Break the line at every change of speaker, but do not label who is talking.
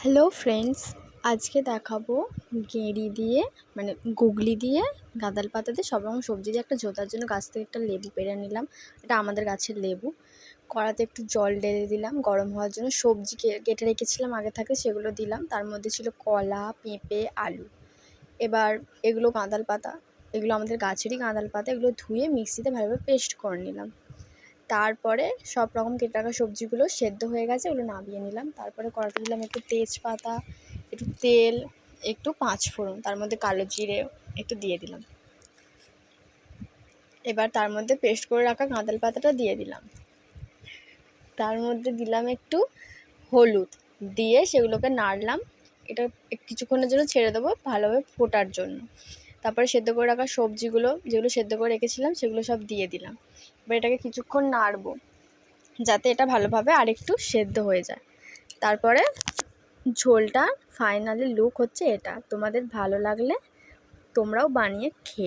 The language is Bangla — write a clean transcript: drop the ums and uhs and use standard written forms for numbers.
হ্যালো ফ্রেন্ডস, আজকে দেখাবো গেঁড়ি দিয়ে মানে গুগলি দিয়ে গাঁদাল পাতা দিয়ে সব রকম সবজি দিয়ে একটা ঝোতার জন্য গাছ থেকে একটা লেবু পেড়ে নিলাম। এটা আমাদের গাছের লেবু। কড়াতে একটু জল ঢেলে দিলাম গরম হওয়ার জন্য। সবজি কেটে রেখেছিলাম আগে থেকে, সেগুলো দিলাম। তার মধ্যে ছিল কলা, পেঁপে, আলু। এবার এগুলো গাঁদাল পাতা, এগুলো আমাদের গাছেরই গাঁদাল পাতা। এগুলো ধুয়ে মিক্সিতে ভালোভাবে পেস্ট করে নিলাম। তারপরে সব রকম কেটে রাখা সবজিগুলো সেদ্ধ হয়ে গেছে, ওগুলো নামিয়ে নিলাম। তারপরে কড়াতে দিলাম একটু তেজপাতা, একটু তেল, একটু পাঁচফোড়ন, তার মধ্যে কালো জিরে একটু দিয়ে দিলাম। এবার তার মধ্যে পেস্ট করে রাখা গাঁদাল পাতাটা দিয়ে দিলাম। তার মধ্যে দিলাম একটু হলুদ, দিয়ে সেগুলোকে নাড়লাম। এটা কিছুক্ষণের জন্য ছেড়ে দেবো ভালোভাবে ফোটার জন্য। তারপরে সেদ্ধ করে রাখা সবজিগুলো, যেগুলো সেদ্ধ করে রেখেছিলাম, সেগুলো সব দিয়ে দিলাম। এবার এটাকে কিছুক্ষণ নাড়বো যাতে এটা ভালোভাবে আরেকটু সেদ্ধ হয়ে যায়। তারপরে ঝোলটা ফাইনালি লুক হচ্ছে এটা। তোমাদের ভালো লাগলে তোমরাও বানিয়ে খেয়ে